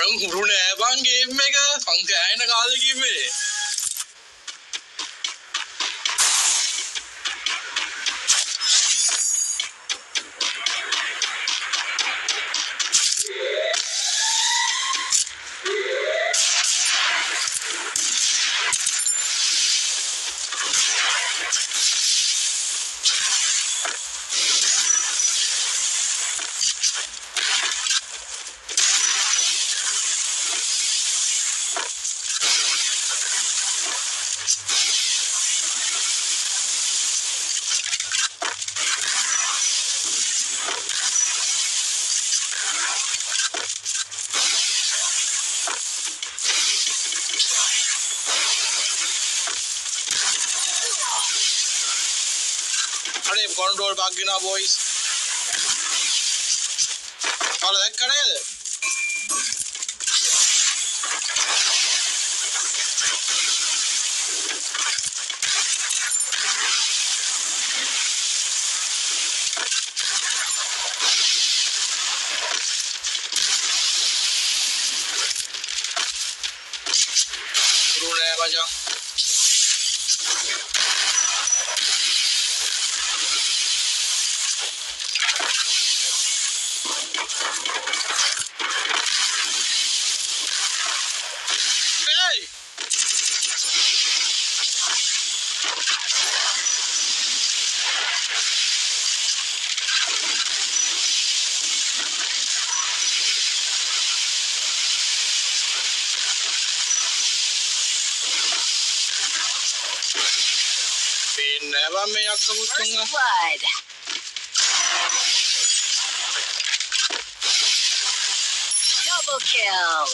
මම හුරු නෑ බං ගේම් එක සංකෑයන කාලේ කිව්වේ control bug gina boys all that kaneda rune baja never me yakkamutunga blood double kill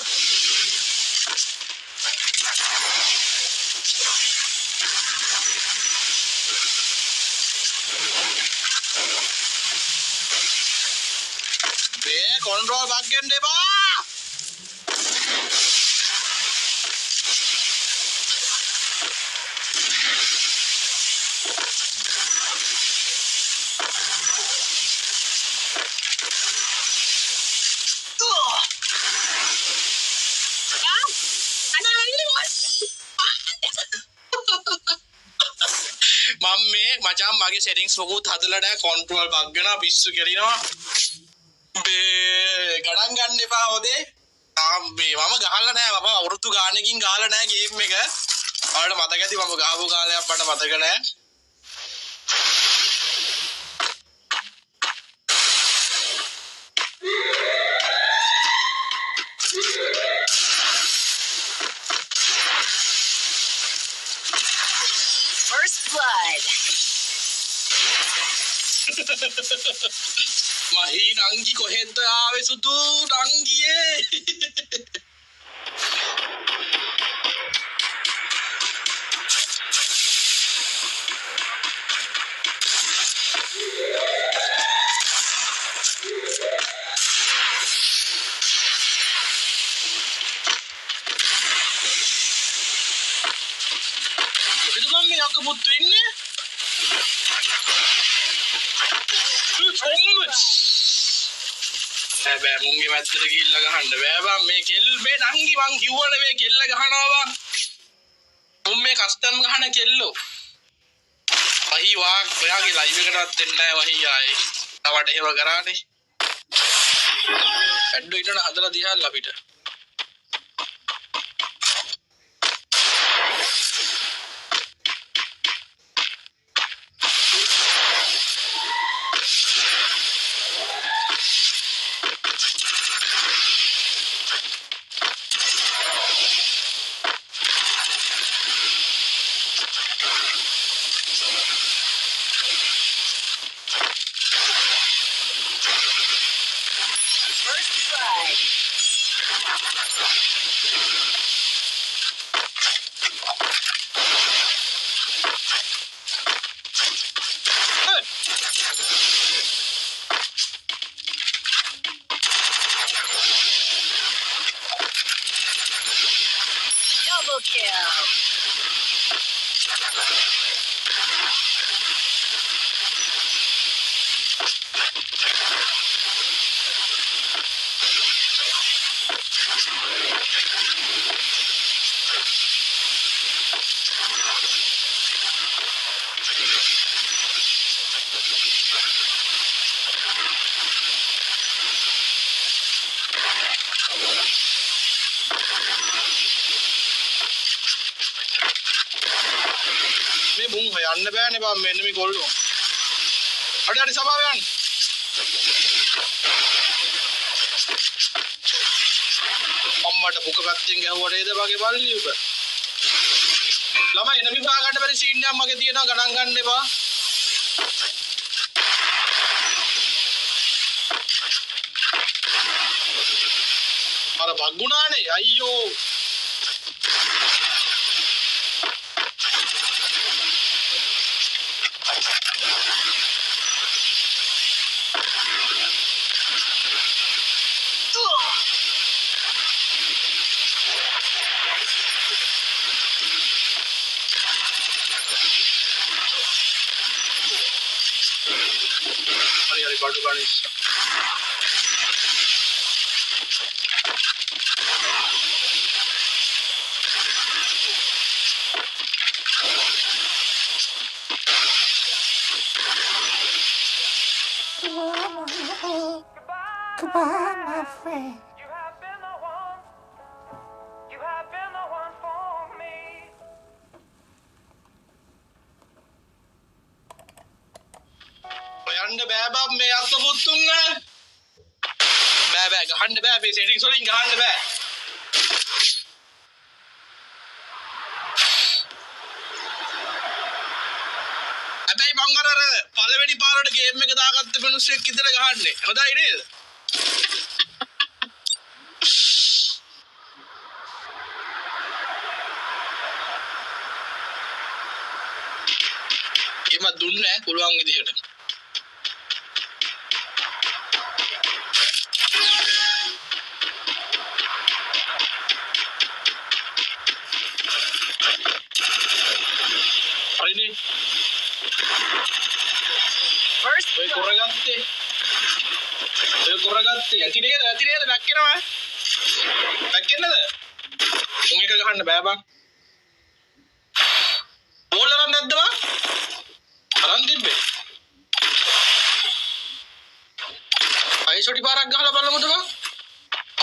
be control bug gende ba මචං මගේ settings මොකුත් හදලා නැහැ control bug ගනවා පිස්සු කෙලිනවා මේ ගණන් ගන්න එපා හොදේ මේ මම ගහලා නැහැ මම අවුරුදු ගානකින් ගහලා නැහැ ගේම් එක ඔයාලට මතක ඇති මම ගහපු කාලයක් මට මතක නැහැ first blood mahi nangi කොහෙන්ද ආවේ සුදු නංගියේ කොහෙද ගන්නේ යකපුත්තු ඉන්නේ බෑ මුංගේ මැද්දට ගිහිල්ලා ගහන්න බෑ බං මේ කෙල් මේ නංගි මං කිව්වනේ මේ කෙල්ල ගහනවා බං මුම් මේ කස්ටම් ගහන කෙල්ලෝ වහී වා ඔයාගේ ලයිව් එකටවත් එන්න නැහැ වහී ආයේ තවට එහෙම කරානේ ඇඩ්ඩෝ ඉන්නන හදලා දිහාල් අපිට Double kill. යන්න බෑනේ බං මෙන්න මේ කොල්ලෝ. අඩ සභාව යන්න. අම්මට බුක පැත්තෙන් ගැහුවට ඒද වගේ බල්ලි උඹ. ළමයි එන විභාග ගන්න බැරි සීන් එකක් මගේ තියෙනවා ගණන් ගන්න එපා. අර බග්ගුණානේ අයියෝ. හරි බඩු ගන්න ඉස්ස. Goodbye, my friend. You have been the one. You have been the one for me. යන්න බෑ බම් මේ අත පුතුන් බෑ ගහන්න බෑ මේ සෙටින්ග්ස් වලින් ගහන්න බෑ. හැබැයි මං අර පළවෙනි පාරට ගේම් එක දාගත්ත මිනිස්සෙක් ඉදලා ගහන්නේ. හොඳයි නේද? එම දුන්නේ පුළුවන් විදිහට. හරිනේ. First ඔය කරගත්තේ. ඇති නේද බැක්කෙනවා. බැක්කෙන්නද? උන් එක ගහන්න බෑ බං. බෝල් අරන් නැද්ද බං? අරන් තිබ්බේ. අයිසොටි පාරක් ගහලා බලමුද බං?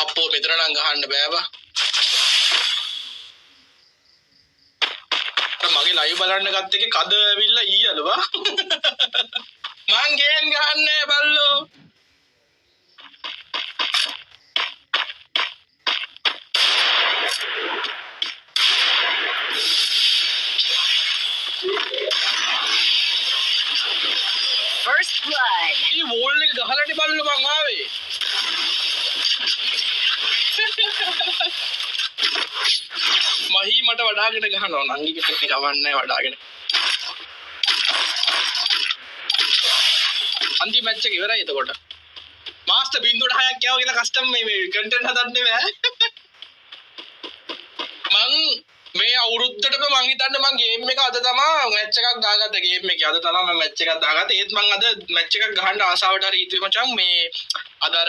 අප්පෝ මෙතන නම් ගහන්න බෑ බං. මගේ ලයිව් බලන්න ගත්ත එකේ කද ඇවිල්ලා ඊයලු බං. මං ගේම් ගහන්නේ බල්ලෝ. First blood. ඊ වෝල් එක ගහලානේ බල්ලෝ මං ආවේ. මහී මට වඩාගෙන ගහනවා නංගිගේ පෙට්ටි කවන්නේ වඩාගෙන. අන්තිම මැච් එක ඉවරයි එතකොට. මාස්ටර් 0.6ක් යව කියලා කස්ටම් මේ කන්ටෙන්ට් හදන්නේ බෑ. මං මේ අවුරුද්දටම මං හිතන්නේ මං ගේම් එක අද තමයි මැච් එකක් දාගත්ත ගේම් එකේ අද තමයි මම මැච් එකක් දාගත්තේ. ඒත් මං අද මැච් එකක් ගහන්න ආසාවට හරි හිතුවේ මචං මේ අද අර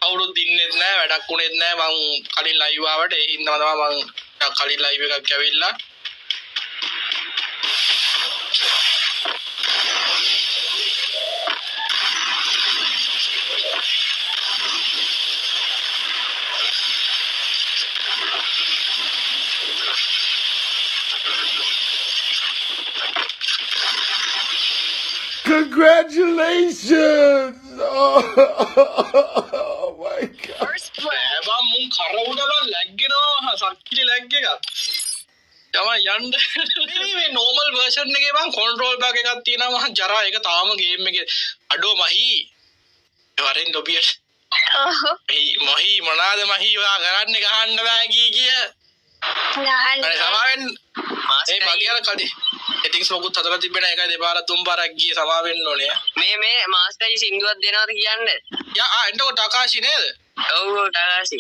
අවුරුද්ද ඉන්නෙත් නෑ වැඩක් උනේත් නෑ මං කලින් ලයිව් ආවට ඒ හින්දා තමයි මං කලින් ලයිව් එකක් ඇවිල්ලා Congratulations! Oh my God. First blood. බෑ මුන් කරවුණා ලැග්ගෙනවා සක්කිලි ලැග් එකක්. තමයි යන්න මේ නෝමල් වර්ෂන් එකේ මං කන්ට්‍රෝල් බග් එකක් තියෙනවා මං ජරා ඒක තාම ගේම් එකේ අඩෝ මහී වරෙන් ඩොබියට මහී මොනවාද මහී ඔයා කරන්නේ ගහන්න බෑ කිය ගහන්න අර සමාවෙන් ඒ මගේ අර කඩේ සෙටින්ග්ස් මොකුත් හදලා තිබ්බේ නෑ ඒකයි දෙපාරක් තුන් පාරක් ගියේ සමාවෙන්න ඕනේ මේ මාස්ටර්යි සින්දුවක් දෙනවද කියන්නේ යා එන්නකොට ආකාශි නේද ඔව් ටකාසි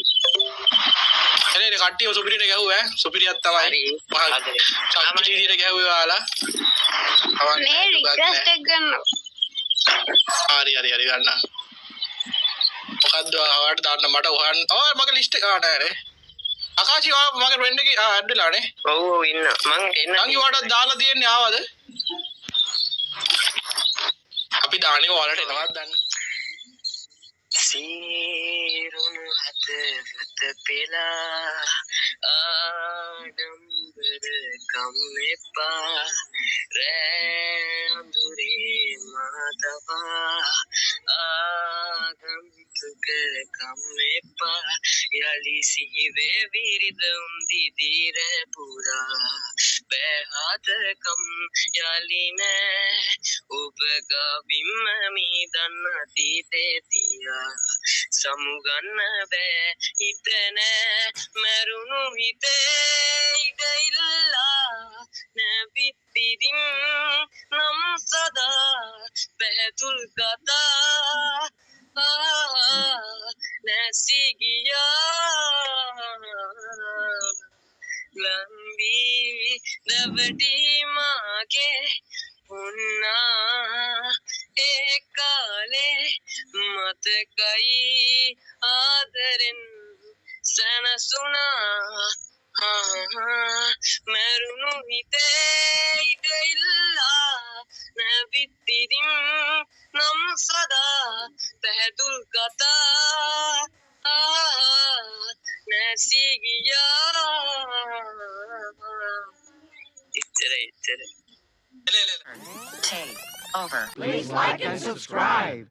එනේ කට්ටිය සුපිරිට ගැහුවා සුපිරියක් තමයි මහා සම්පිරියට ගැහුවේ ඔයාලා මේ රික්වෙස්ට් එක ගන්න හරි ගන්න මොකද්ද ඔයාලට දාන්න මට හොයන්න මගේ ලිස්ට් එක නෑනේ ආකාශි ඔයා මගේ ෆ්‍රෙන්ඩ් එකේ ඇඩ් වෙලානේ ඔව් ඉන්න මං එන්න නංගි ඔයාලට දාලා තියන්නේ ආවද අපි දාන්නේ ඔයාලට එනවද දන්නේ සීරුණු හදවත පෙලා ආඩම්බර කම්මෙපා රෑඳුරේ මාතවා ආගන්තුක කම්මෙපා යලි සිහිවේ විරිදුම් දිදිර පුරා බෑහතකම් යලි නෑ ඔබ ගවිම්ම මීදන්න අතීතේ තියා සමුගන්න බෑ හිත නෑ මැරුණු හිතේ ඉඩඉල්ලා නැවිත්තිරින් නම් සදා පැහැතුල් කතා නැසී ගියා ලම්බී දවටි මාගේ උන්නා ඒ කාලේ මතකයි ආදරෙන් සැනසුනා මැරුණු හිතේ ඉඩඉල්ලා නැවිත්තිරින් නම් සදා පැහැදුල් කතා නැසී ගියා ඉතර Take over. Please like and subscribe.